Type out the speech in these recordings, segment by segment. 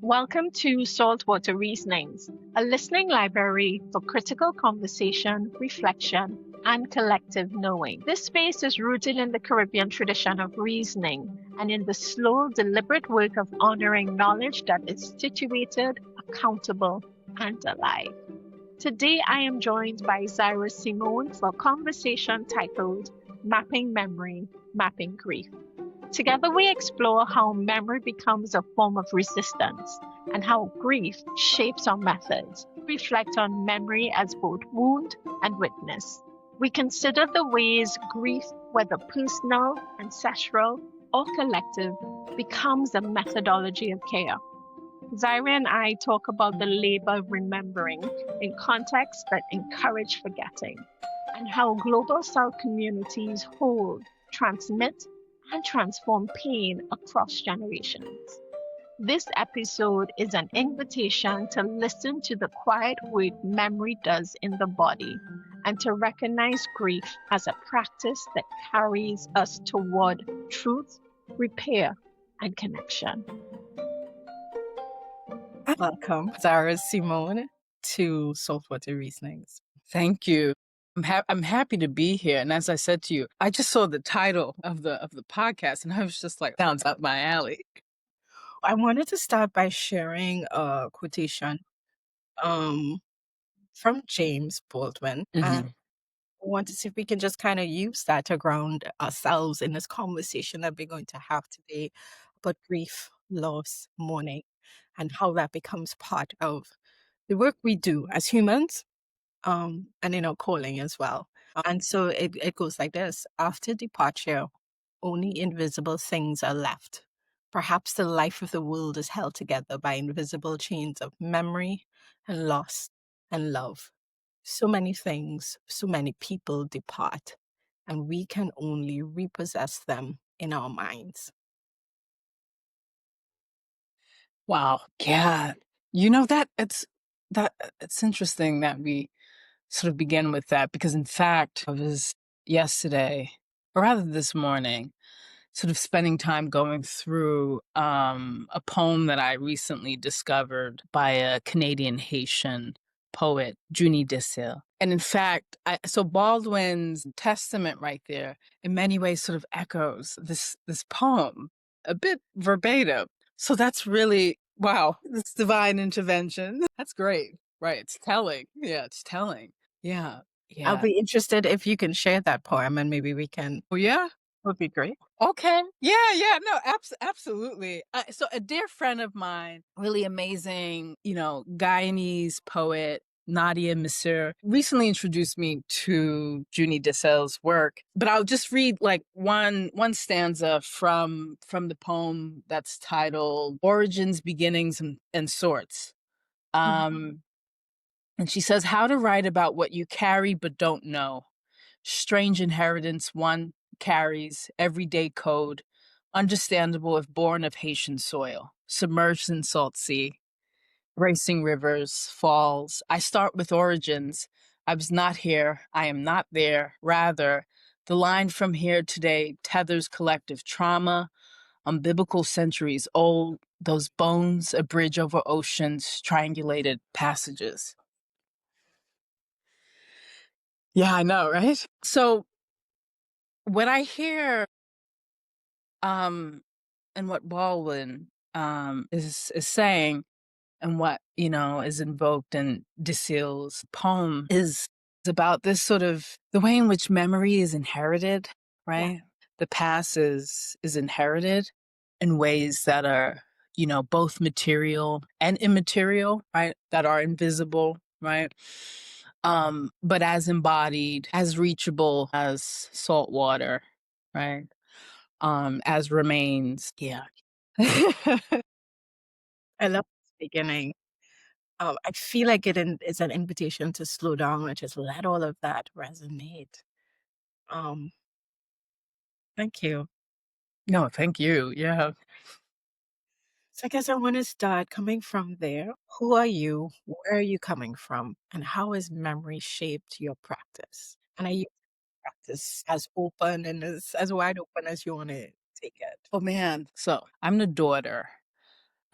Welcome to Saltwater Reasonings, a listening library for critical conversation, reflection, and collective knowing. This space is rooted in the Caribbean tradition of reasoning and in the slow, deliberate work of honoring knowledge that is situated, accountable, and alive. Today, I am joined by Zaira Simone for a conversation titled Mapping Memory, Mapping Grief. Together, we explore how memory becomes a form of resistance and how grief shapes our methods. We reflect on memory as both wound and witness. We consider the ways grief, whether personal, ancestral, or collective, becomes a methodology of care. Zaira and I talk about the labor of remembering in contexts that encourage forgetting, and how global South communities hold, transmit, and transform pain across generations. This episode is an invitation to listen to the quiet work memory does in the body and to recognize grief as a practice that carries us toward truth, repair, and connection. Welcome, Zaira Simone, to Saltwater Reasonings. Thank you. I'm happy to be here. And as I said to you, I just saw the title of the podcast and I was just like, sounds up my alley. I wanted to start by sharing a quotation from James Baldwin. And I want to see if we can just kind of use that to ground ourselves in this conversation that we're going to have today about grief, loss, mourning, and how that becomes part of the work we do as humans, and in our calling as well. And so it goes like this. After departure, only invisible things are left. Perhaps the life of the world is held together by invisible chains of memory and loss and love. So many things, so many people depart, and we can only repossess them in our minds. Wow. Yeah. You know it's interesting that we sort of begin with that because in fact I was yesterday, or rather this morning, sort of spending time going through a poem that I recently discovered by a Canadian Haitian poet, Junie Desil. And in fact, so Baldwin's testament right there in many ways sort of echoes this poem a bit verbatim. So that's really, wow, this divine intervention. That's great. Right. It's telling. Yeah, it's telling. Yeah. Yeah. I'll be interested if you can share that poem and maybe we can. Oh, yeah. Would be great. Okay. Yeah. No, absolutely. So a dear friend of mine, really amazing, Guyanese poet, Nadia Misir, recently introduced me to Junie Desil's work. But I'll just read like one stanza from the poem that's titled Origins, Beginnings, and Sorts. And she says, how to write about what you carry but don't know. Strange inheritance one carries, everyday code, understandable if born of Haitian soil, submerged in salt sea, racing rivers, falls. I start with origins. I was not here. I am not there. Rather, the line from here today tethers collective trauma, unbiblical centuries old, those bones, a bridge over oceans, triangulated passages. Yeah, I know, right? So when I hear and what Baldwin is saying and what is invoked in Desil's poem is about this sort of the way in which memory is inherited, right? Yeah. The past is inherited in ways that are both material and immaterial, right? That are invisible, right? But as embodied, as reachable as salt water, right? As remains. Yeah. I love this beginning. I feel like it's an invitation to slow down and just let all of that resonate. Thank you. No, thank you. Yeah. So I guess I want to start coming from there. Who are you? Where are you coming from? And how has memory shaped your practice? And I use practice as open and as wide open as you want to take it. Oh man. So I'm the daughter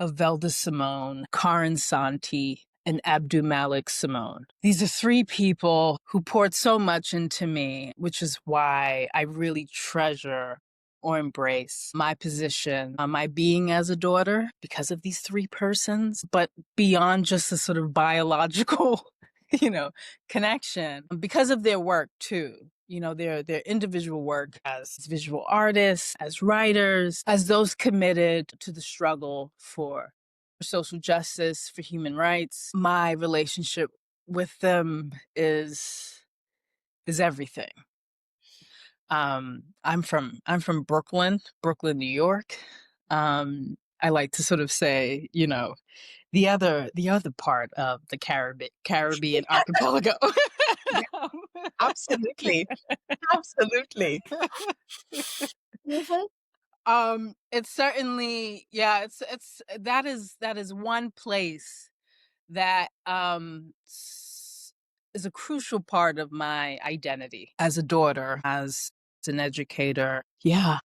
of Velda Simone, Karin Santi, and Abdul Malik Simone. These are three people who poured so much into me, which is why I really treasure or embrace my position, my being as a daughter because of these three persons, but beyond just the sort of biological, connection, because of their work too. Their individual work as visual artists, as writers, as those committed to the struggle for social justice, for human rights. My relationship with them is everything. I'm from Brooklyn, New York. I like to sort of say, the other part of the Caribbean archipelago. Absolutely. Absolutely. It's certainly, it's that is one place that is a crucial part of my identity as a daughter, as an educator. Yeah.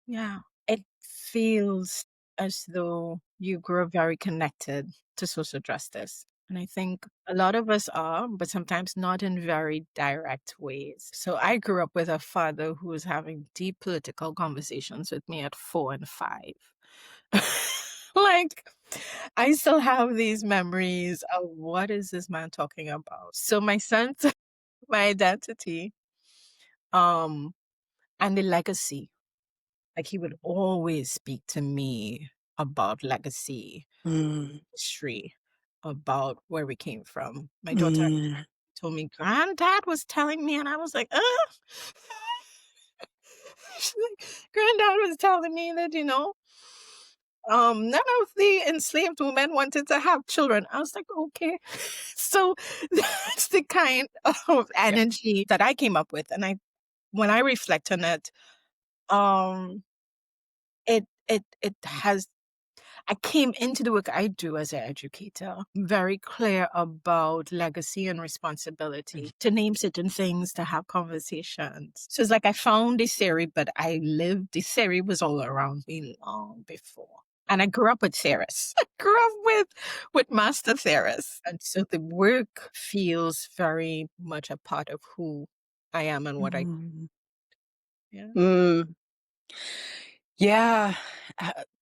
Yeah. It feels as though you grew up very connected to social justice. And I think a lot of us are, but sometimes not in very direct ways. So I grew up with a father who was having deep political conversations with me at 4 and 5. Like, I still have these memories of what is this man talking about? So my sense of my identity, and the legacy. Like, he would always speak to me about legacy, history, about where we came from. My daughter told me, Granddad was telling me, and I was like, She's like, Granddad was telling me that, none of the enslaved women wanted to have children. I was like, okay. So that's the kind of energy that I came up with. And when I reflect on it, it has, I came into the work I do as an educator very clear about legacy and responsibility to name certain things, to have conversations. So it's like I found this theory, but this theory was all around me long before. And I grew up with theorists. I grew up with master theorists. And so the work feels very much a part of who I am and what I do. Yeah. Yeah,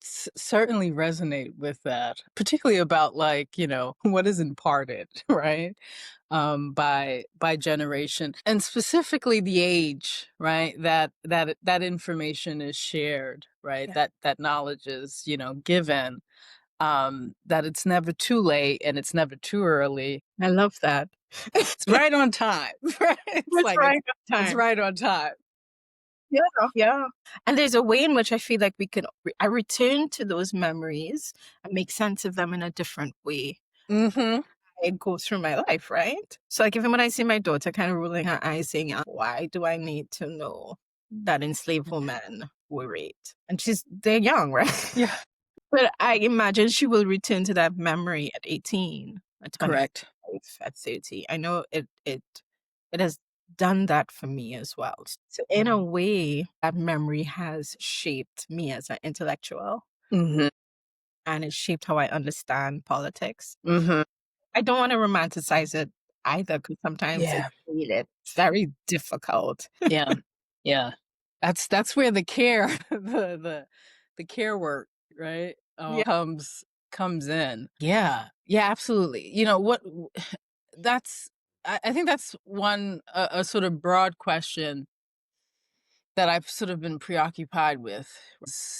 certainly resonate with that, particularly about what is imparted, right? By generation, and specifically the age, right? That information is shared, right? Yeah. That knowledge is, given. That it's never too late and it's never too early. I love that. It's right on time, right? It's right on time. It's right on time. Yeah, yeah. And there's a way in which I feel like I return to those memories and make sense of them in a different way. It goes through my life, right? So like even when I see my daughter kind of rolling her eyes saying, why do I need to know that enslaved women were raped? And they're young, right? Yeah. But I imagine she will return to that memory at 18, at 25, Correct. at 30. I know it has done that for me as well. So in a way, that memory has shaped me as an intellectual, and it shaped how I understand politics. I don't want to romanticize it either, because sometimes it's very difficult. Yeah. Yeah. That's where the care, the care work, right? Yeah. Comes in. Yeah. Yeah, absolutely. I think that's one, a sort of broad question that I've sort of been preoccupied with,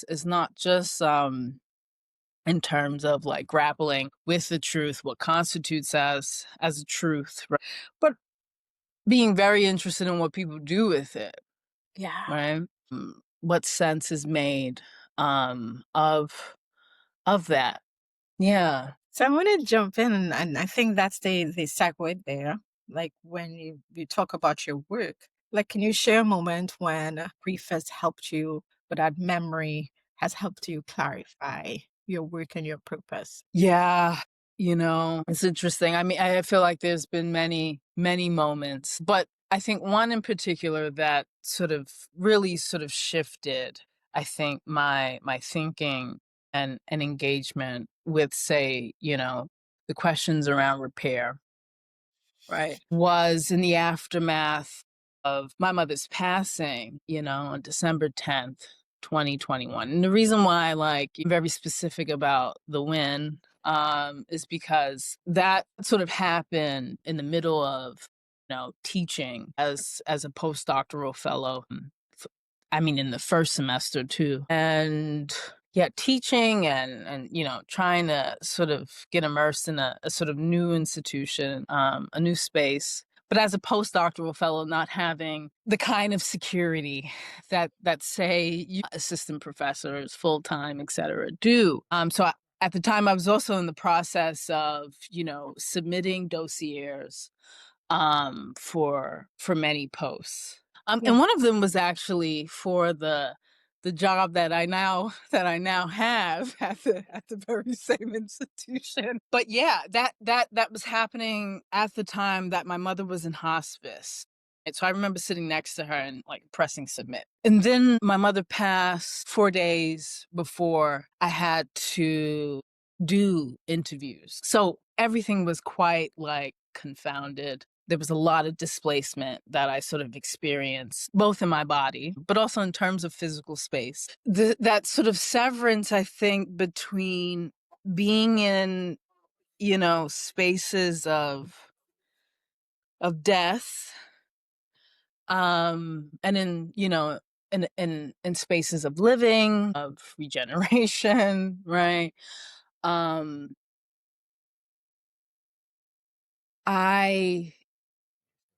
is not just, in terms of like grappling with the truth, what constitutes as a truth, right? But being very interested in what people do with it. Yeah. Right. What sense is made of that. Yeah. So I want to jump in, and I think that's the segue there. Like when you talk about your work, like can you share a moment when grief has helped you, but that memory has helped you clarify your work and your purpose? Yeah. It's interesting. I mean, I feel like there's been many, many moments, but I think one in particular that sort of really sort of shifted, I think, my thinking and engagement with, say, the questions around repair, right, was in the aftermath of my mother's passing, on December 10th, 2021. And the reason why, I'm very specific about the when, is because that sort of happened in the middle of, teaching as a postdoctoral fellow. In the first semester too. And yeah, teaching and trying to sort of get immersed in a sort of new institution, a new space. But as a postdoctoral fellow, not having the kind of security that say assistant professors, full time, et cetera, do. At the time, I was also in the process of submitting dossiers for many posts. Yeah. And one of them was actually for the job that I now have at the very same institution. But yeah, that was happening at the time that my mother was in hospice. And so I remember sitting next to her and pressing submit. And then my mother passed 4 days before I had to do interviews. So everything was quite confounded. There was a lot of displacement that I sort of experienced, both in my body, but also in terms of physical space. That sort of severance, I think, between being in, spaces of death, and in, in spaces of living, of regeneration, right? I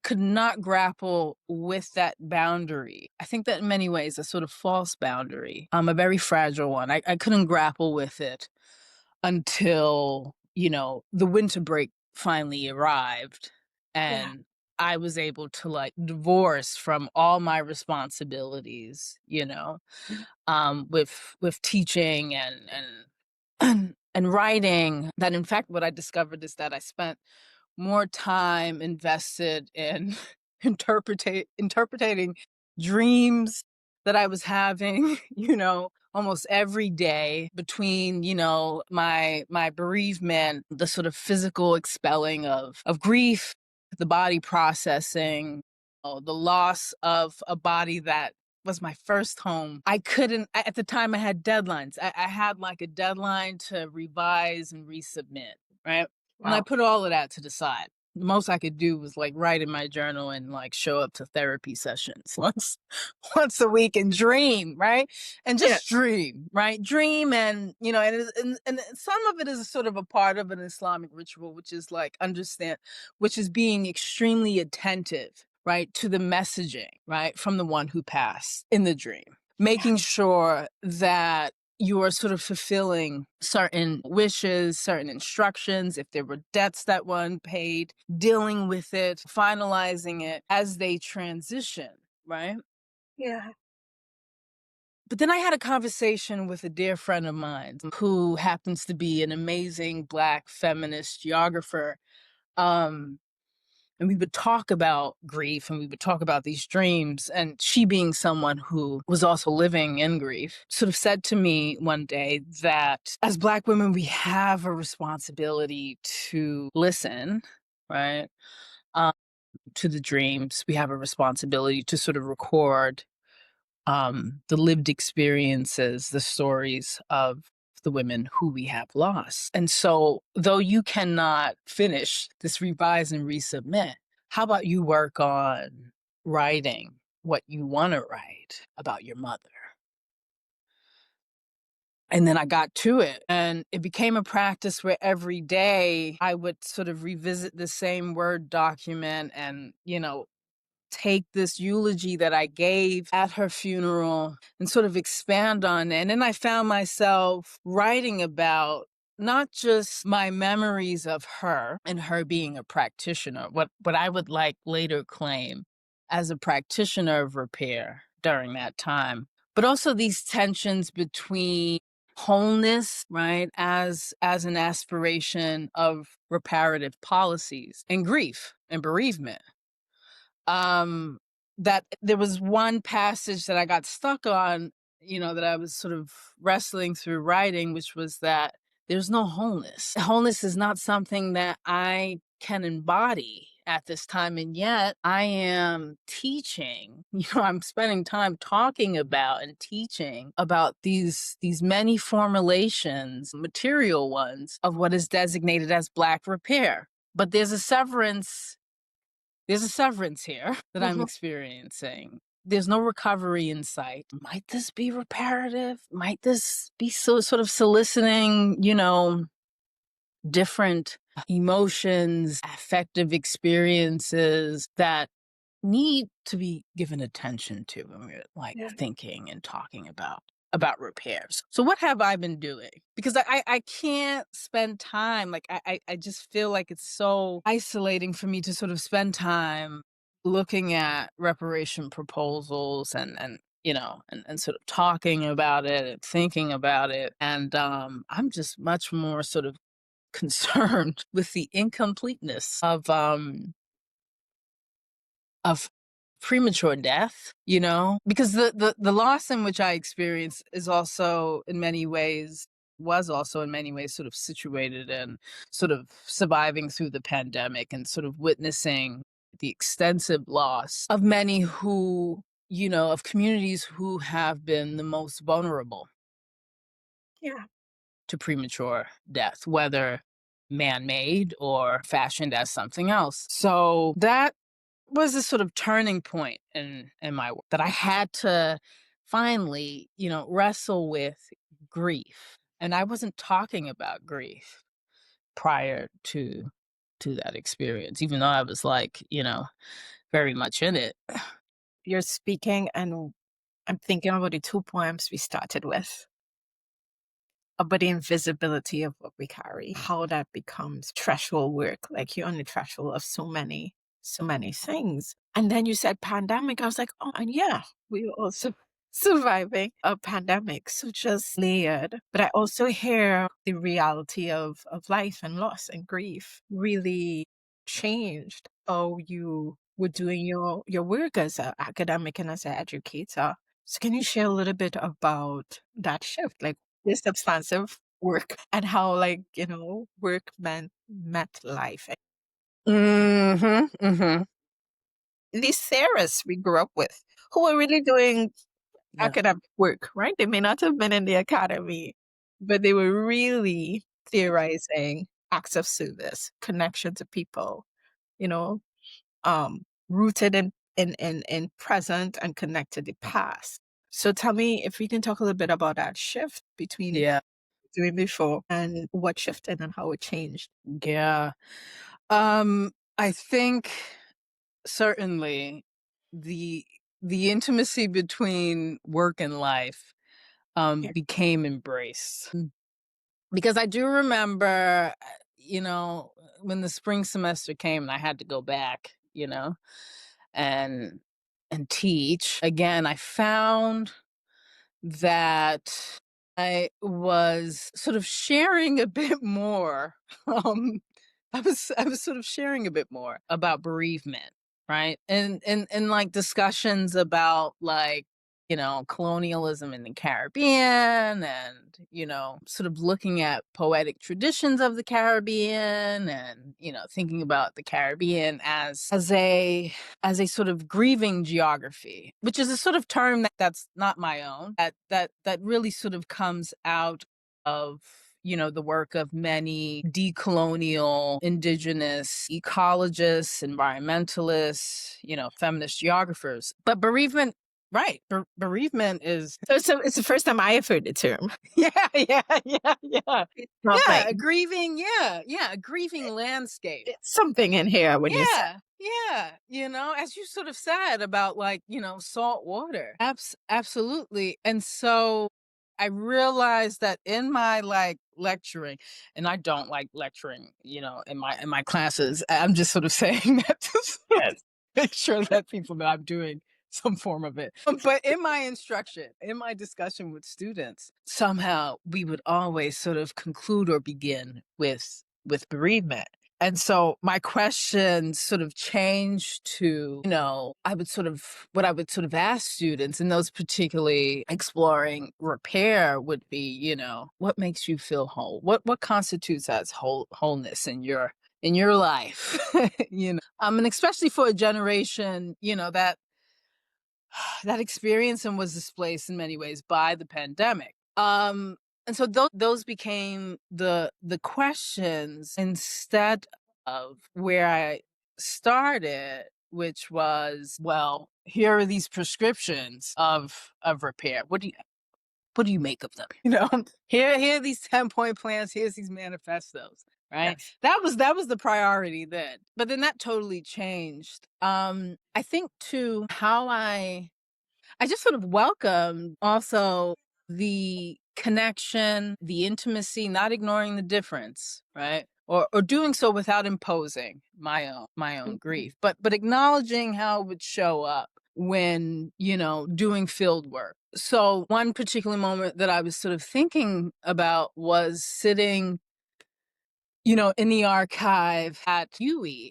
could not grapple with that boundary. I think that in many ways, a sort of false boundary, a very fragile one. I couldn't grapple with it until, the winter break finally arrived and I was able to divorce from all my responsibilities, with teaching and writing. That in fact, what I discovered is that I spent more time invested in interpreting dreams that I was having, almost every day between, my bereavement, the sort of physical expelling of grief, the body processing, the loss of a body that was my first home. At the time I had deadlines. I had a deadline to revise and resubmit, right? And I put all of that to the side. The most I could do was write in my journal and show up to therapy sessions once a week and dream, right? And just dream, right? Dream and and some of it is sort of a part of an Islamic ritual, which is which is being extremely attentive, right, to the messaging, right, from the one who passed in the dream. Making sure that you are sort of fulfilling certain wishes, certain instructions, if there were debts that were unpaid, dealing with it, finalizing it as they transition, right? Yeah. But then I had a conversation with a dear friend of mine who happens to be an amazing Black feminist geographer. And we would talk about grief and we would talk about these dreams. And she, being someone who was also living in grief, sort of said to me one day that as Black women, we have a responsibility to listen, right, to the dreams. We have a responsibility to sort of record the lived experiences, the stories of the women who we have lost. And so, though you cannot finish this revise and resubmit, how about you work on writing what you want to write about your mother? And then I got to it, and it became a practice where every day I would sort of revisit the same Word document and, take this eulogy that I gave at her funeral and sort of expand on it. And then I found myself writing about not just my memories of her and her being a practitioner, what I would later claim as a practitioner of repair during that time, but also these tensions between wholeness, right, as an aspiration of reparative policies, and grief and bereavement. That there was one passage that I got stuck on that I was sort of wrestling through writing, which was that there's no wholeness. Wholeness is not something that I can embody at this time. And yet I am teaching, I'm spending time talking about and teaching about these many formulations, material ones, of what is designated as Black repair. But there's a severance here that I'm experiencing. There's no recovery in sight. Might this be reparative? Might this be sort of soliciting, different emotions, affective experiences that need to be given attention to when we're thinking and talking about repairs. So what have I been doing? Because I can't spend time, like I just feel like it's so isolating for me to sort of spend time looking at reparation proposals and sort of talking about it and thinking about it. And I'm just much more sort of concerned with the incompleteness of premature death, because the loss in which I experienced was also in many ways sort of situated and sort of surviving through the pandemic and sort of witnessing the extensive loss of many who, of communities who have been the most vulnerable to premature death, whether man-made or fashioned as something else. So that was a sort of turning point in my work, that I had to finally, wrestle with grief. And I wasn't talking about grief prior to that experience, even though I was like, very much in it. You're speaking, and I'm thinking about the 2 poems we started with, about the invisibility of what we carry, how that becomes threshold work, like you're on the threshold of so many things. And then you said pandemic. I was like, oh, and yeah, we were also surviving a pandemic. So just layered. But I also hear the reality of life and loss and grief really changed how you were doing your work as an academic and as an educator. So can you share a little bit about that shift, like this substantive work and how, work met life? These theorists we grew up with who were really doing academic work, right? They may not have been in the academy, but they were really theorizing acts of service, connection to people, rooted in present and connected to the past. So tell me if we can talk a little bit about that shift between doing before and what shifted and how it changed. Yeah. I think certainly the intimacy between work and life became embraced. Because I do remember, when the spring semester came and I had to go back, and teach again, I found that I was sort of sharing a bit more. I was sort of sharing a bit more about bereavement, right? And like discussions about like, colonialism in the Caribbean and, sort of looking at poetic traditions of the Caribbean and, thinking about the Caribbean as a sort of grieving geography, which is a sort of term that's not my own, that really sort of comes out of the work of many decolonial, indigenous ecologists, environmentalists, feminist geographers. But bereavement, right? Bereavement is So it's the first time I have heard the term. yeah. It's not like A grieving, a grieving landscape. it's something in here when you said. Yeah, as you sort of said about like, salt water. Absolutely. And so I realized that in my like lecturing, and I don't like lecturing, in my classes. I'm just sort of saying that to sort of make sure that people know I'm doing some form of it. But in my instruction, in my discussion with students, somehow we would always sort of conclude or begin with bereavement. And so my question sort of changed to, what I would sort of ask students, and those particularly exploring repair would be, what makes you feel whole? What constitutes as wholeness in your life? And especially for a generation, that experience and was displaced in many ways by the pandemic. And so those became the questions instead of where I started, which was, well, here are these prescriptions of repair. What do you make of them? Here are these 10-point plans. Here's these manifestos. Right. Yes. That was the priority then. But then that totally changed. I think too how I just sort of welcomed also the connection, the intimacy, not ignoring the difference, right? Or doing so without imposing my own grief, but acknowledging how it would show up when, doing field work. So one particular moment that I was sort of thinking about was sitting, in the archive at UE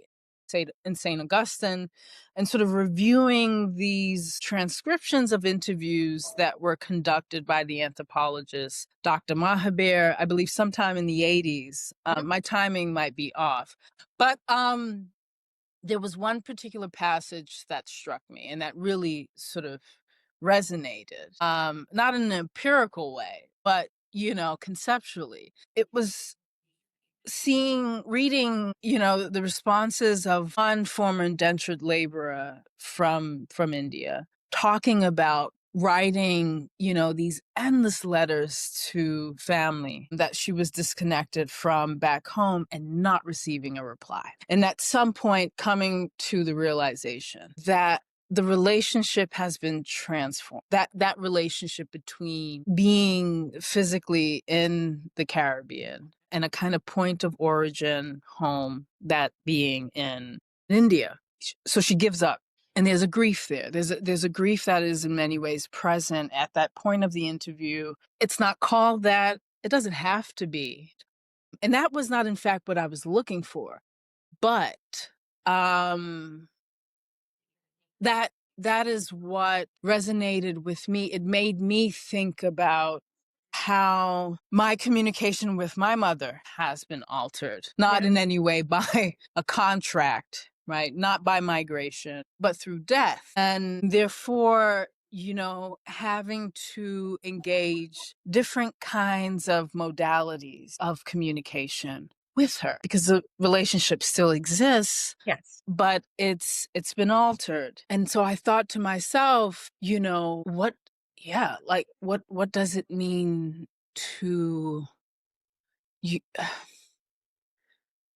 in St. Augustine and sort of reviewing these transcriptions of interviews that were conducted by the anthropologist Dr. Mahabir, I believe sometime in the 80s. My timing might be off. But there was one particular passage that struck me and that really sort of resonated, not in an empirical way, but, conceptually. It was reading, the responses of one former indentured laborer from India, talking about writing, these endless letters to family that she was disconnected from back home and not receiving a reply. And at some point coming to the realization that the relationship has been transformed. That relationship between being physically in the Caribbean and a kind of point of origin home, that being in India. So she gives up. And there's a grief there. There's a grief that is in many ways present at that point of the interview. It's not called that. It doesn't have to be. And that was not, in fact, what I was looking for. But that is what resonated with me. It made me think about how my communication with my mother has been altered, not in any way by a contract, right? Not by migration, but through death. And therefore, having to engage different kinds of modalities of communication with her because the relationship still exists. Yes. But it's been altered. And so I thought to myself, what does it mean to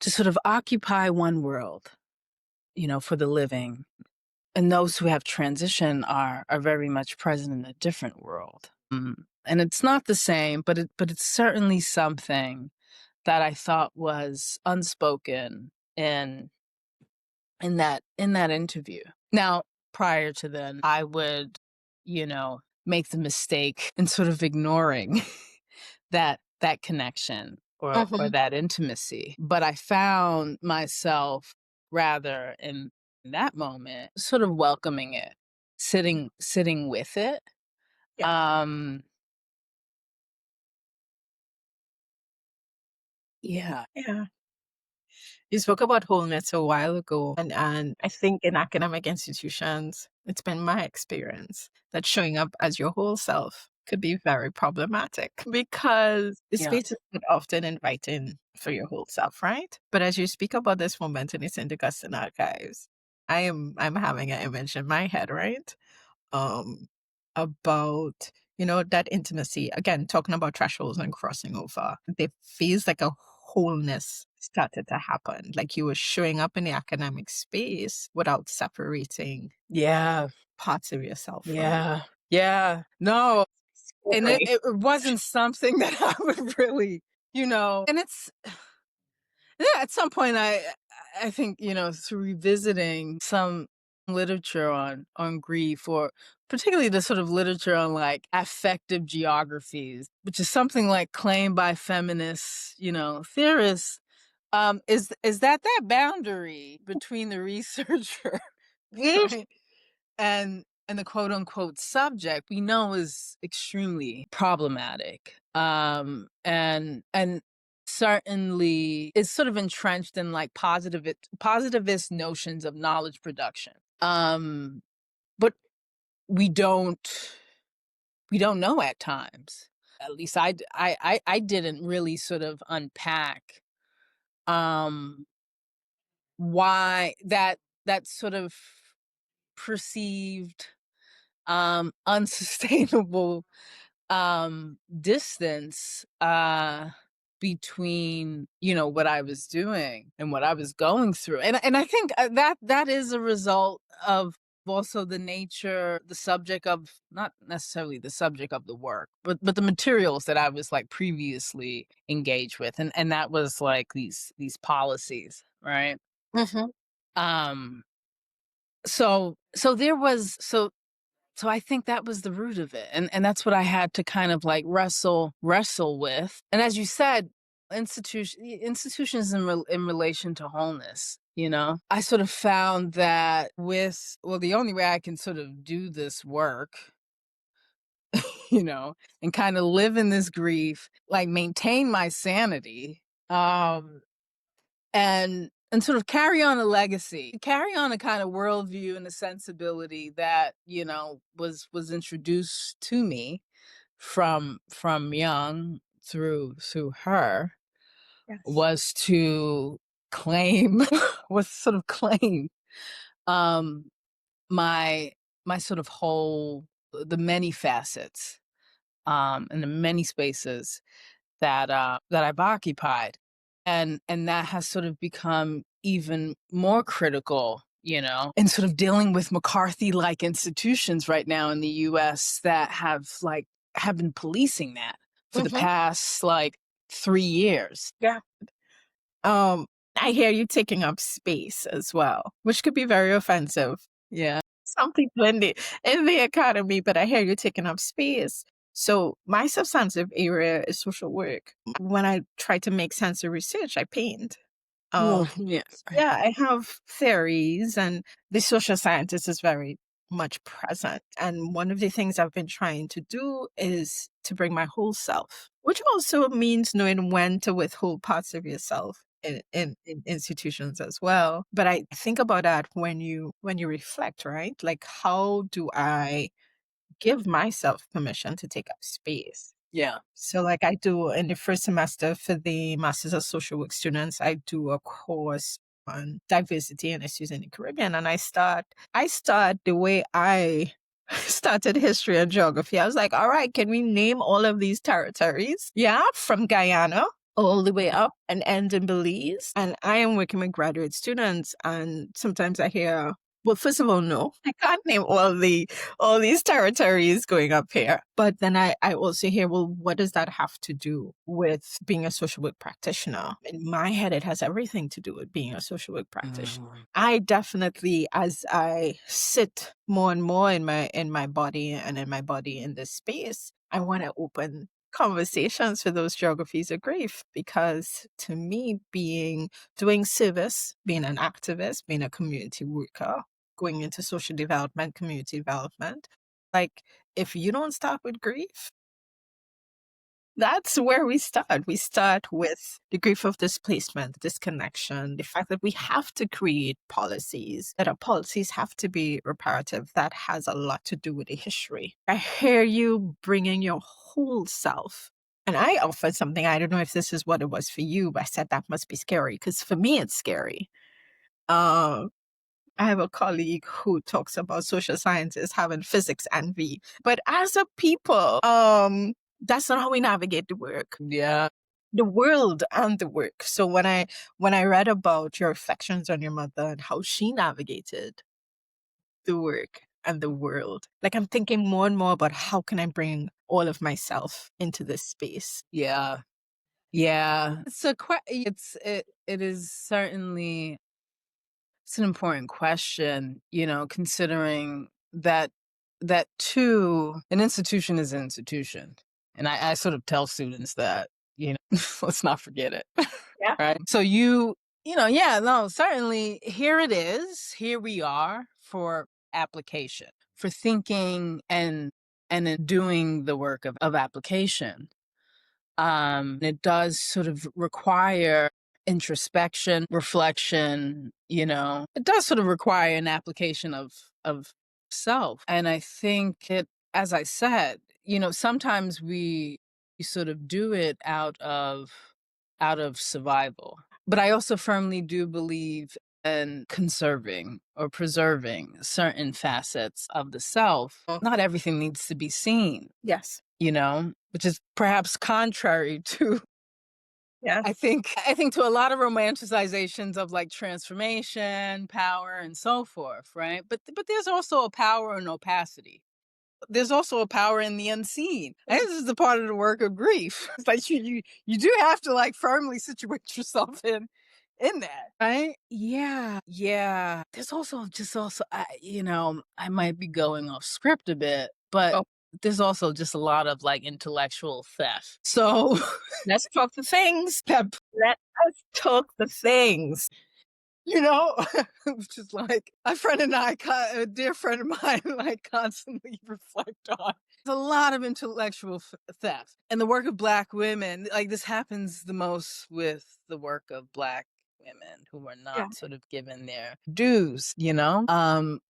sort of occupy one world, for the living? And those who have transitioned are very much present in a different world. And it's not the same, but it's certainly something that I thought was unspoken in that interview. Now, prior to then, I would, make the mistake in sort of ignoring that connection or that intimacy. But I found myself rather in that moment sort of welcoming it, sitting with it. Yeah. You spoke about wholeness a while ago, and I think in academic institutions, it's been my experience that showing up as your whole self could be very problematic because the space is not often inviting for your whole self, right? But as you speak about this moment in the St. Augustine archives, I'm having an image in my head, right? About that intimacy, again talking about thresholds and crossing over. It feels like a wholeness started to happen, like you were showing up in the academic space without separating parts of yourself from No, and it wasn't something that I would really, and it's at some point I think, through revisiting some literature on grief, or particularly the sort of literature on like affective geographies, which is something like claimed by feminists, theorists, is that boundary between the researcher, right, and the quote unquote subject, we know is extremely problematic. And certainly is sort of entrenched in like positivist notions of knowledge production. But we don't know at times. At least I didn't really sort of unpack why that sort of perceived unsustainable distance between, you know, what I was doing and what I was going through. And I think that is a result of also the nature, the subject of, not necessarily the subject of the work, but the materials that I was like previously engaged with. And that was like these policies, right? Mm-hmm. So there was, so I think that was the root of it. And that's what I had to kind of like wrestle with. And as you said, institutions in relation to wholeness, you know, I sort of found that the only way I can sort of do this work, you know, and kind of live in this grief, like maintain my sanity, and sort of carry on a legacy, carry on a kind of worldview and a sensibility that, you know, was introduced to me from young through her, Yes. was to claim um my sort of whole, the many facets and the many spaces that I've occupied. And that has sort of become even more critical, you know, in sort of dealing with McCarthy-like institutions right now in the US that have been policing that for the Mm-hmm. past like 3 years. Yeah. I hear you taking up space as well, which could be very offensive. Yeah. Some people in the academy, but I hear you taking up space. So my substantive area is social work. When I try to make sense of research, I paint. Yeah. Yeah, I have theories, and the social scientist is very much present. And one of the things I've been trying to do is to bring my whole self, which also means knowing when to withhold parts of yourself in institutions as well. But I think about that when you reflect, right? Like, how do I give myself permission to take up space? Yeah. So like I do in the first semester for the Masters of Social Work students, I do a course on diversity and issues in the Caribbean. And I start the way I started history and geography. I was like, all right, can we name all of these territories? Yeah, from Guyana all the way up and end in Belize. And I am working with graduate students, and sometimes I hear, well, first of all, no, I can't name all these territories going up here. But then I also hear, well, what does that have to do with being a social work practitioner? In my head, it has everything to do with being a social work practitioner. I definitely, as I sit more and more in my body in this space, I want to open conversations for those geographies of grief, because to me, doing service, being an activist, being a community worker, going into social development, community development, like, if you don't start with grief, that's where we start. We start with the grief of displacement, disconnection, the fact that we have to create policies, that our policies have to be reparative. That has a lot to do with the history. I hear you bringing your whole self. And I offered something, I don't know if this is what it was for you, but I said that must be scary, because for me, it's scary. I have a colleague who talks about social scientists having physics envy. But as a people, that's not how we navigate the work. Yeah. The world and the work. So when I read about your reflections on your mother and how she navigated the work and the world, like, I'm thinking more and more about how can I bring all of myself into this space. Yeah. It is certainly, it's an important question, you know, considering that too, an institution is an institution. And I sort of tell students that, you know, let's not forget it. Yeah. right? So certainly here it is. Here we are for application, for thinking and in doing the work of application. It does sort of require introspection, reflection, it does sort of require an application of self. And I think it, as I said, sometimes we sort of do it out of survival. But I also firmly do believe in conserving or preserving certain facets of the self. Not everything needs to be seen, Yes. which is perhaps contrary to Yeah. I think to a lot of romanticizations of like transformation, power, and so forth, right? But there's also a power in opacity. There's also a power in the unseen. And this is the part of the work of grief. It's like you do have to like firmly situate yourself in that, right? Yeah, yeah. There's also I might be going off script a bit, but Oh, there's also just a lot of like intellectual theft. So let's talk the things. that Let us talk the things. which is like a friend and I, a dear friend of mine, like constantly reflect on. There's a lot of intellectual theft. And the work of Black women, like this happens the most with the work of Black women who are not Yeah. sort of given their dues,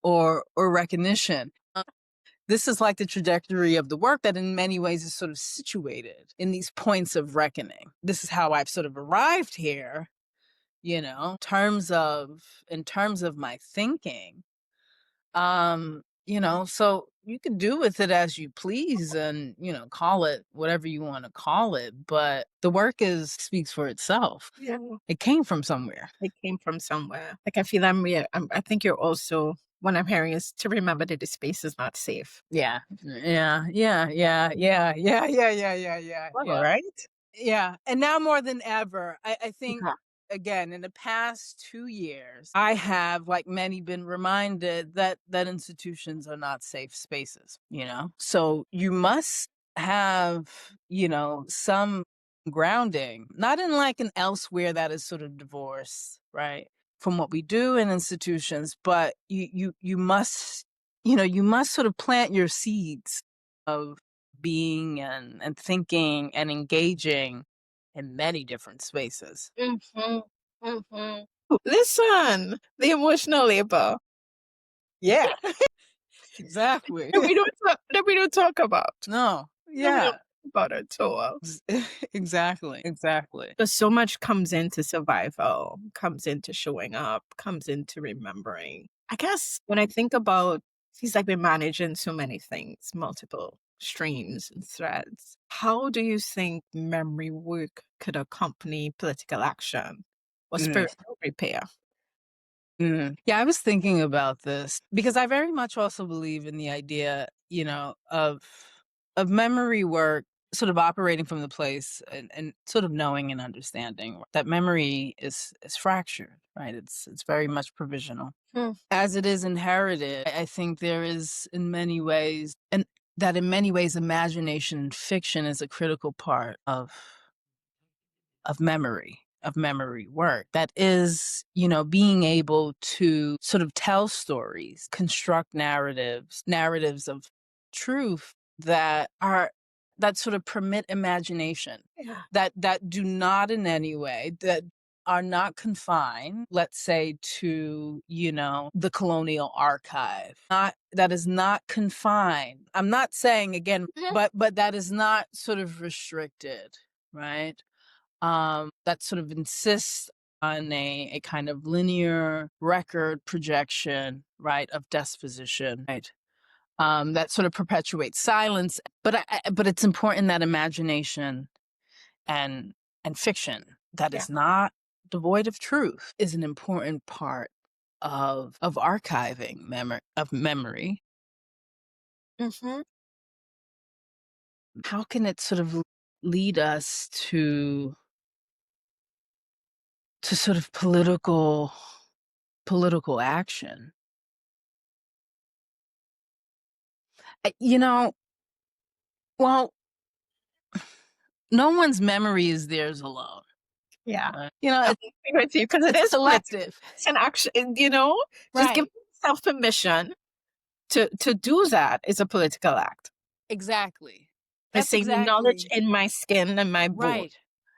or recognition. This is like the trajectory of the work that in many ways is sort of situated in these points of reckoning. This is how I've sort of arrived here, in terms of my thinking. So you can do with it as you please and, call it whatever you want to call it, but the work speaks for itself. Yeah. It came from somewhere. It came from somewhere. Like I feel I think you're also, what I'm hearing is to remember that the space is not safe. Yeah. Yeah. Yeah. Yeah. Yeah. Yeah. Yeah. Yeah. Yeah. Yeah. All Yeah. right. Yeah. And now more than ever, I think, Yeah. again, in the past 2 years, I have, like many, been reminded that institutions are not safe spaces, So you must have, some grounding, not in like an elsewhere that is sort of divorced, right, from what we do in institutions, but you must, you must sort of plant your seeds of being and thinking and engaging in many different spaces. Mm-hmm. Mm-hmm. Listen, the emotional labor Yeah, exactly. that we don't talk about. No, That we yeah, don't talk about at all. exactly. Because so much comes into survival, comes into showing up, comes into remembering. I guess when I think about, seems like we're managing so many things, multiple streams and threads. How do you think memory work could accompany political action or Mm, spiritual repair? Yeah, I was thinking about this because I very much also believe in the idea, of memory work sort of operating from the place and sort of knowing and understanding that memory is fractured, right? It's very much provisional. Hmm. As it is inherited, I think there is in many ways imagination and fiction is a critical part of memory work. That is, being able to sort of tell stories, construct narratives of truth that sort of permit imagination, Yeah. that do not in any way, that are not confined, let's say, to, the colonial archive. That is not confined. I'm not saying again, but that is not sort of restricted, right? That sort of insists on a kind of linear record projection, right, of disposition, right? That sort of perpetuates silence, but it's important that imagination and fiction that Yeah. is not devoid of truth is an important part of archiving memory. Mm-hmm. How can it sort of lead us to sort of political action? You know, well, no one's memory is theirs alone. Yeah. You know, I'm agree with you because it is collective. It's an action, you know, just Right. give yourself permission to do that is a political act. Exactly. The That's same knowledge exactly in my skin and my bone, right.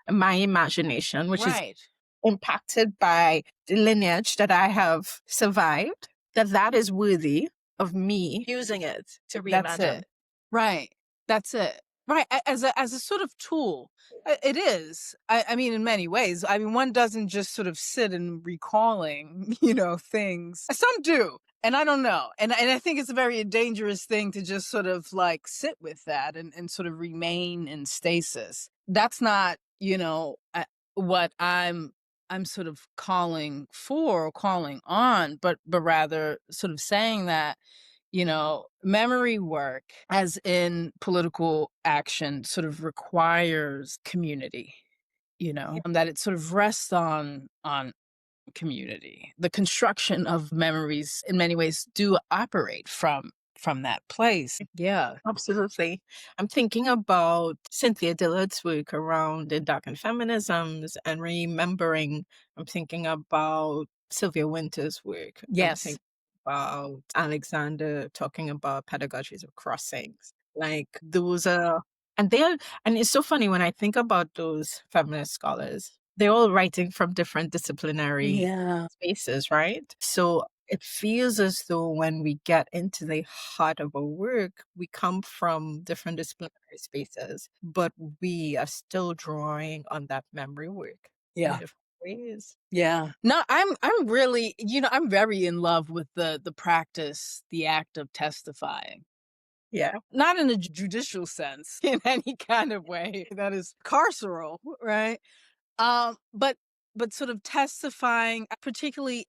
and my imagination, which is Right. impacted by the lineage that I have survived, that is worthy of me using it to That's reimagine. it. Right. That's it. Right. As a sort of tool. It is. I mean, in many ways. I mean, one doesn't just sort of sit and recalling, things. Some do. And I don't know. And I think it's a very dangerous thing to just sort of like sit with that and sort of remain in stasis. That's not, what I'm sort of calling for or calling on, but rather sort of saying that memory work, as in political action, sort of requires community, that it sort of rests on community. The construction of memories in many ways do operate from that place. Yeah. Absolutely. I'm thinking about Cynthia Dillard's work around darkened feminisms and remembering. I'm thinking about Sylvia Winter's work. I'm Yes. thinking about Alexander talking about pedagogies of crossings. Like those are, and it's so funny when I think about those feminist scholars, they're all writing from different disciplinary Yeah. spaces, right? So it feels as though when we get into the heart of our work, we come from different disciplinary spaces, but we are still drawing on that memory work in Yeah. different ways. Yeah. No, I'm really, I'm very in love with the practice, the act of testifying. Yeah. Not in a judicial sense in any kind of way that is carceral, right? But sort of testifying, particularly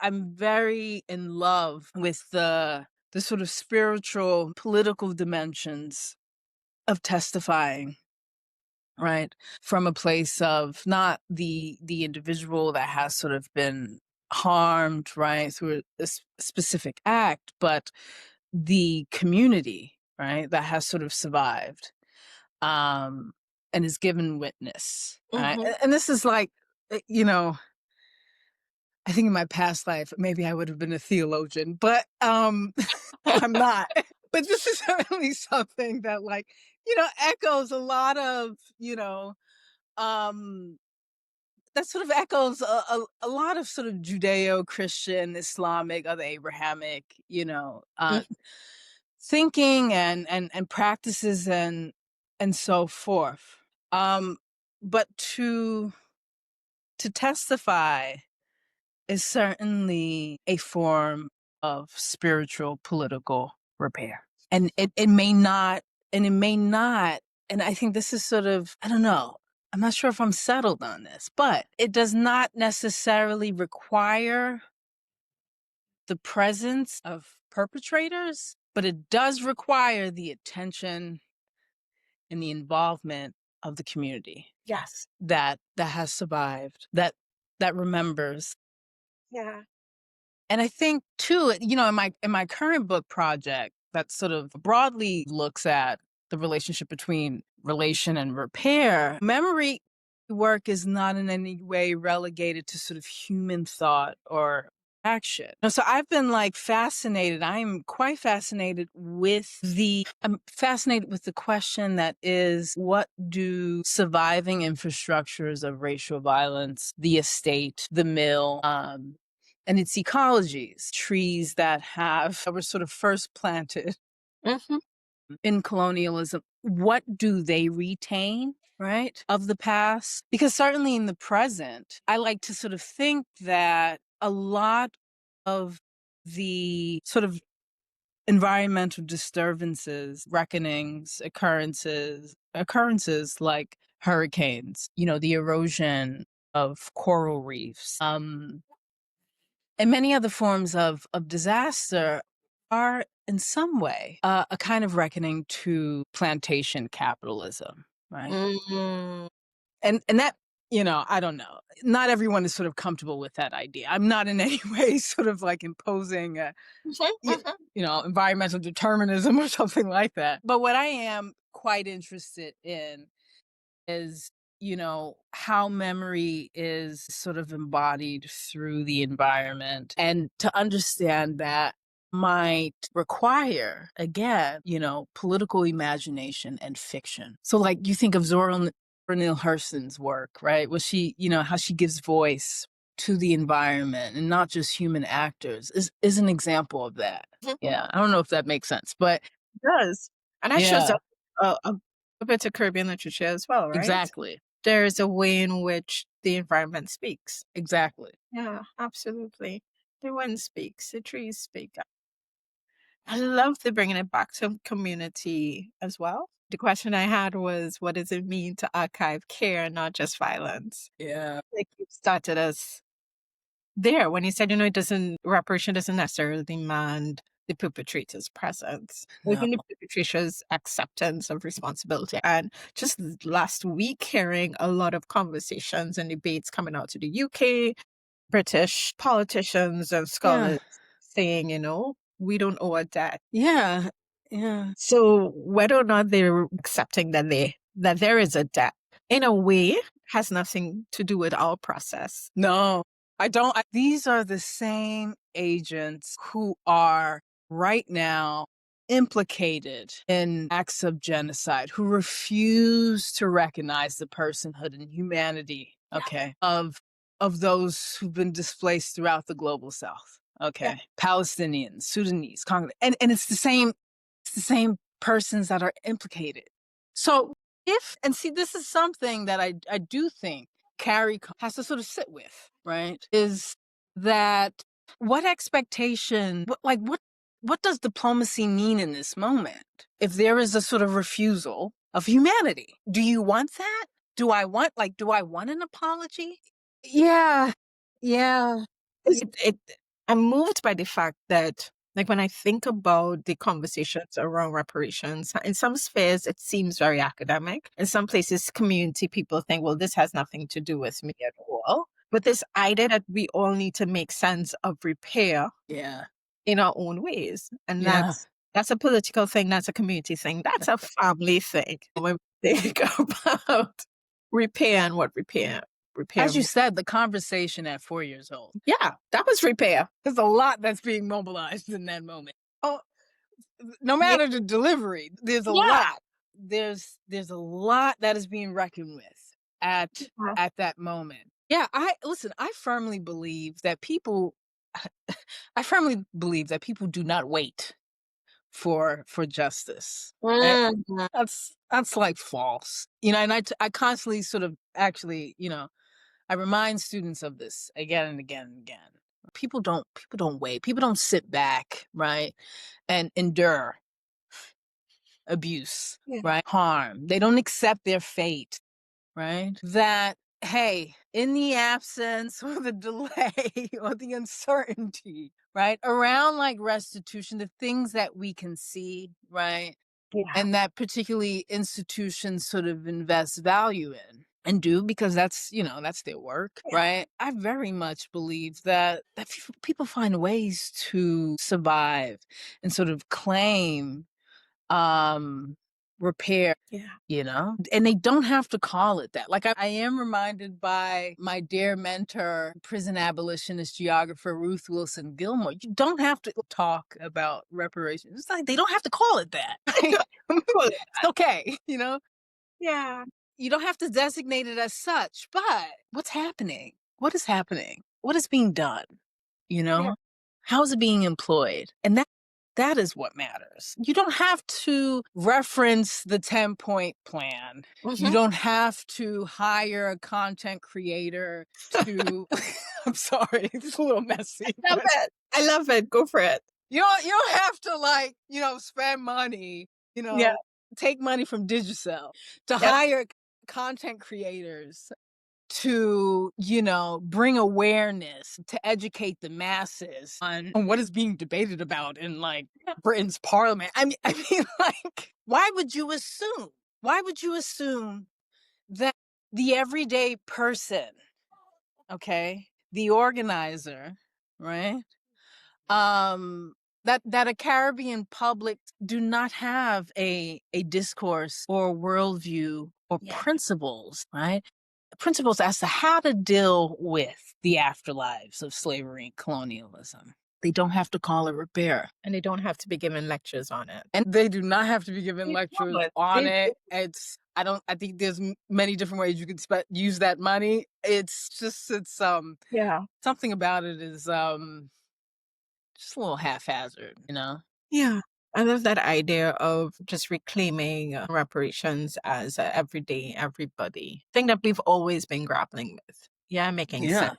I'm very in love with the sort of spiritual political dimensions of testifying, right? From a place of not the individual that has sort of been harmed, right, through a specific act, but the community, right, that has sort of survived, and is given witness, right? Mm-hmm. And this is like, I think in my past life, maybe I would have been a theologian, but I'm not. But this is certainly something that, like, echoes a lot of, um, that sort of echoes a lot of sort of Judeo-Christian, Islamic, other Abrahamic, thinking and practices and so forth. But to testify is certainly a form of spiritual political repair. And it may not, and I think this is sort of, I don't know, I'm not sure if I'm settled on this, but it does not necessarily require the presence of perpetrators, but it does require the attention and the involvement of the community. Yes. That has survived, that remembers. Yeah. And I think too, in my current book project that sort of broadly looks at the relationship between relation and repair, memory work is not in any way relegated to sort of human thought or action. So I've been like fascinated. I'm quite fascinated I'm fascinated with the question that is, what do surviving infrastructures of racial violence, the estate, the mill, and its ecologies, trees that were sort of first planted Mm-hmm. in colonialism, what do they retain, right, of the past? Because certainly in the present, I like to sort of think that a lot of the sort of environmental disturbances, reckonings, occurrences like hurricanes, the erosion of coral reefs, and many other forms of disaster are in some way a kind of reckoning to plantation capitalism, right? Mm-hmm. And that, I don't know. Not everyone is sort of comfortable with that idea. I'm not in any way sort of like imposing environmental determinism or something like that. But what I am quite interested in is how memory is sort of embodied through the environment, and to understand that might require, again, political imagination and fiction. So, like, you think of Zora Neale Hurston's work, right? Well, she, how she gives voice to the environment and not just human actors is an example of that. Yeah, I don't know if that makes sense, but It does. And that shows yeah, up a bit of Caribbean literature as well, right? exactly, There is a way in which the environment speaks. exactly. Yeah, absolutely. The wind speaks, the trees speak. I love the bringing it back to community as well. The question I had was, what does it mean to archive care, not just violence? Yeah. Like you started us there when you said, reparation doesn't necessarily demand the perpetrator's presence, or No. even the perpetrator's acceptance of responsibility. And just last week, hearing a lot of conversations and debates coming out to the UK, British politicians and Yeah. scholars saying, we don't owe a debt. Yeah. Yeah. So whether or not they're accepting that there is a debt, in a way, has nothing to do with our process. No, I don't. These are the same agents who are right now implicated in acts of genocide, who refuse to recognize the personhood and humanity, okay, of those who've been displaced throughout the global South. Okay. Yeah. Palestinians, Sudanese, Congolese, and it's the same persons that are implicated. So see, this is something that I do think Carrie has to sort of sit with, right? Is that what expectation, what does diplomacy mean in this moment? If there is a sort of refusal of humanity, do you want that? Do I want an apology? Yeah. Yeah. I'm moved by the fact that, like, when I think about the conversations around reparations, in some spheres, it seems very academic. In some places, community people think, well, this has nothing to do with me at all. But this idea that we all need to make sense of repair Yeah. in our own ways. And Yeah. that's a political thing. That's a community thing. That's a family thing. When we think about repair and what repair As you means. said, the conversation at 4 years old. Yeah, that was repair. There's a lot that's being mobilized in that moment. Oh, No matter the delivery, there's a yeah. lot. There's a lot that is being reckoned with at that moment. Yeah, I firmly believe that people do not wait for justice. Right? Mhm. That's like false. And I constantly sort of actually, I remind students of this again and again and again. People don't wait. People don't sit back, right, and endure abuse, right, harm. They don't accept their fate, right? That, hey, in the absence or the delay or the uncertainty, right, around like restitution, the things that we can see, right, and that particularly institutions sort of invest value in and do because that's their work, right? I very much believe that people find ways to survive and sort of claim repair, and they don't have to call it that. Like I am reminded by my dear mentor, prison abolitionist geographer Ruth Wilson Gilmore. You don't have to talk about reparations. It's like they don't have to call it that. It's okay, Yeah. You don't have to designate it as such, but what's happening? What is happening? What is being done? How is it being employed? And that is what matters. You don't have to reference the 10-point plan. You don't have to hire a content creator to I'm sorry, it's a little messy. I love it. Go for it. You don't have to spend money, take money from Digicel to hire content creators to, bring awareness, to educate the masses on what is being debated about in Britain's parliament. I mean, why would you assume? Why would you assume that the everyday person, okay, the organizer, right, that a Caribbean public do not have a discourse or worldview or Yeah. principles, right? Principles as to how to deal with the afterlives of slavery and colonialism. They don't have to call it repair. And they don't have to be given lectures on it. And they do not have to be given They lectures don't. on They it. I think there's many different ways you could use that money. It's Yeah. something about it is just a little haphazard, Yeah. I love that idea of just reclaiming reparations as everyday, everybody. Thing that we've always been grappling with. Yeah, making sense.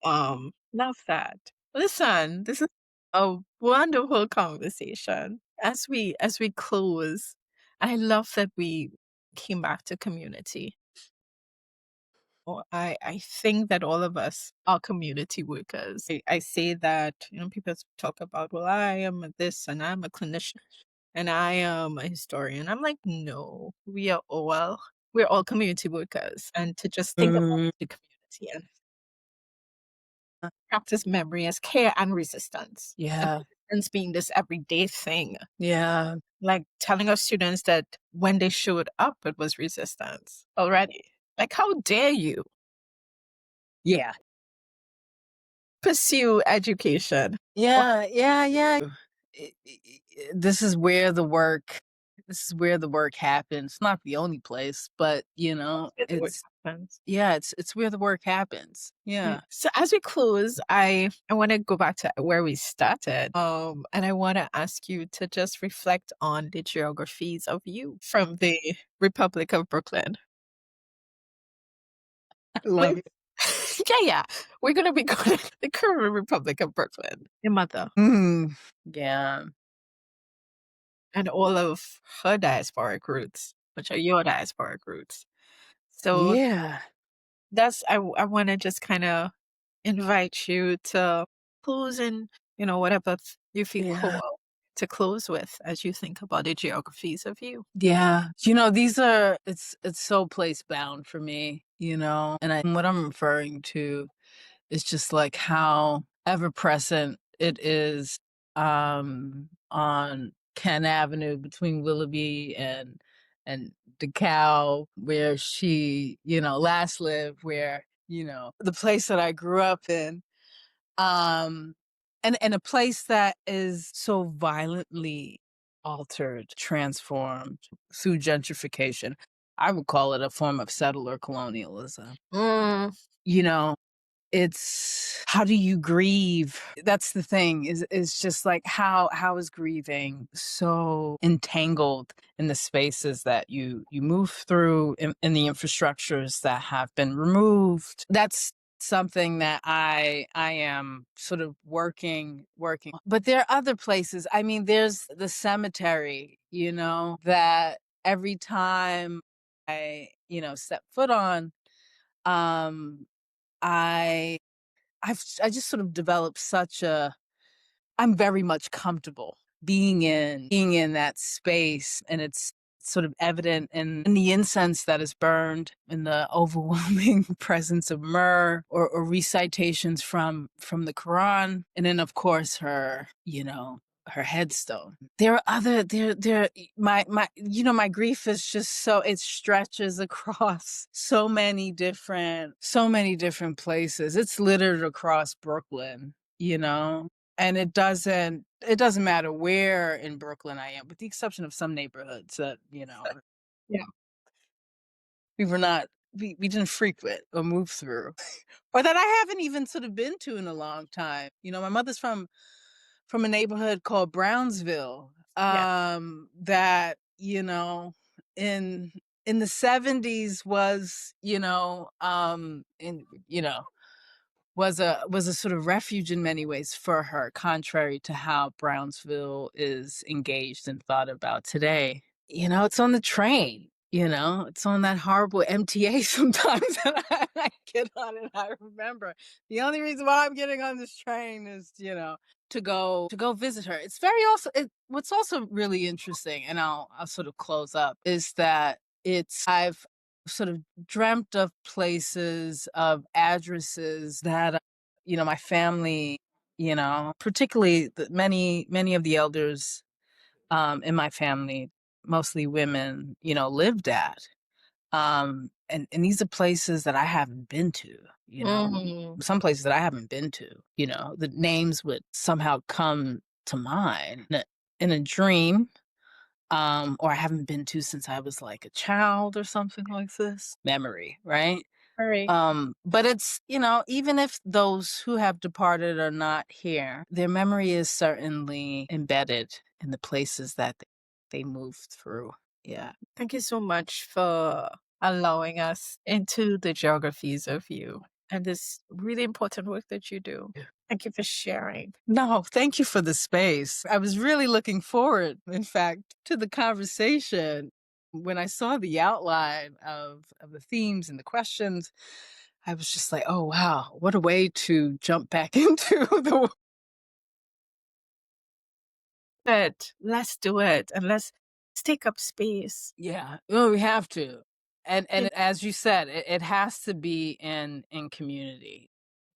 Love that. Listen, this is a wonderful conversation. As we close, I love that we came back to community. I think that all of us are community workers. I say that, people talk about, well, I am a this and I'm a clinician and I am a historian. I'm like, no, we're all community workers. And to just think about the community and practice memory as care and resistance. And Yeah. resistance being this everyday thing. Yeah. Like telling our students that when they showed up, it was resistance already. Like, how dare you Yeah. pursue education? Yeah. Yeah. This is where the work happens. Not the only place, but It happens. it's where the work happens. Yeah. So as we close, I want to go back to where we started. And I want to ask you to just reflect on the geographies of you from the Republic of Brooklyn. I love it. Yeah. We're gonna be going to the current Republic of Brooklyn, your mother, Yeah. and all of her diasporic roots, which are your diasporic roots. So Yeah. I want to just kind of invite you to close in, whatever you feel Yeah. called to close with as you think about the geographies of you. Yeah. These are it's so place bound for me, and what I'm referring to is just like how ever present it is on Kent Avenue between Willoughby and DeKalb, where she, last lived, where, the place that I grew up in. And a place that is so violently altered, transformed through gentrification. I would call it a form of settler colonialism. You know, it's how do you grieve? That's the thing, is just like how is grieving so entangled in the spaces that you move through, in the infrastructures that have been removed. That's something that I am sort of working. But there are other places. I mean, there's the cemetery, that every time I, step foot on, um, I I just sort of developed I'm very much comfortable being in that space, and it's sort of evident in the incense that is burned, in the overwhelming presence of myrrh, or recitations from the Quran, and then of course her headstone. There are other there my grief is just so, it stretches across so many different places. It's littered across Brooklyn, and it doesn't matter where in Brooklyn I am, with the exception of some neighborhoods that, Yeah. we didn't frequent or move through, or that I haven't even sort of been to in a long time. My mother's from a neighborhood called Brownsville, that, in the 70s was, was a sort of refuge in many ways for her, contrary to how Brownsville is engaged and thought about today. It's on the train, it's on that horrible MTA sometimes that I get on, and I remember the only reason why I'm getting on this train is, to go visit her. It's what's also really interesting, and I'll sort of close up, is that I've sort of dreamt of places, of addresses that, my family, particularly many of the elders in my family, mostly women, lived at. And these are places that I haven't been to, some places that I haven't been to, the names would somehow come to mind in a dream, or I haven't been to since I was like a child or something like this. Memory, right? Right. But it's, even if those who have departed are not here, their memory is certainly embedded in the places that they moved through. Yeah. Thank you so much for allowing us into the geographies of you and this really important work that you do. Yeah. Thank you for sharing. No, thank you for the space. I was really looking forward, in fact, to the conversation. When I saw the outline of the themes and the questions, I was just like, oh, wow, what a way to jump back into the... But let's do it and let's take up space. Yeah, well, we have to. And as you said, it has to be in community.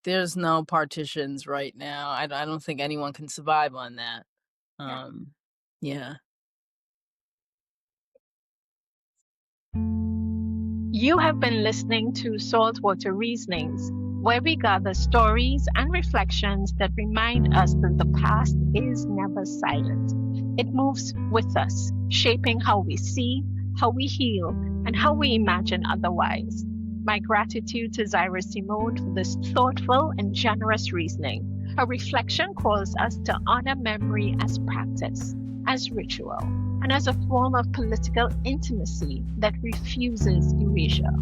There's no partitions right now. I don't think anyone can survive on that. Yeah. You have been listening to Saltwater Reasonings, where we gather stories and reflections that remind us that the past is never silent. It moves with us, shaping how we see, how we heal, and how we imagine otherwise. My gratitude to Zaira Simone for this thoughtful and generous reasoning. Her reflection calls us to honor memory as practice, as ritual, and as a form of political intimacy that refuses erasure.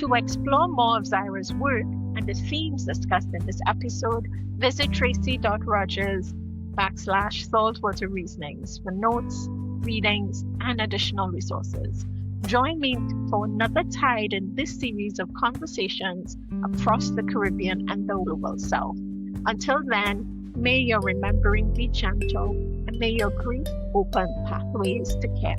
To explore more of Zaira's work and the themes discussed in this episode, visit tracy.rogers/Saltwater Reasonings for notes, readings, and additional resources. Join me for another tide in this series of conversations across the Caribbean and the global South. Until then, may your remembering be gentle, and may your grief open pathways to care.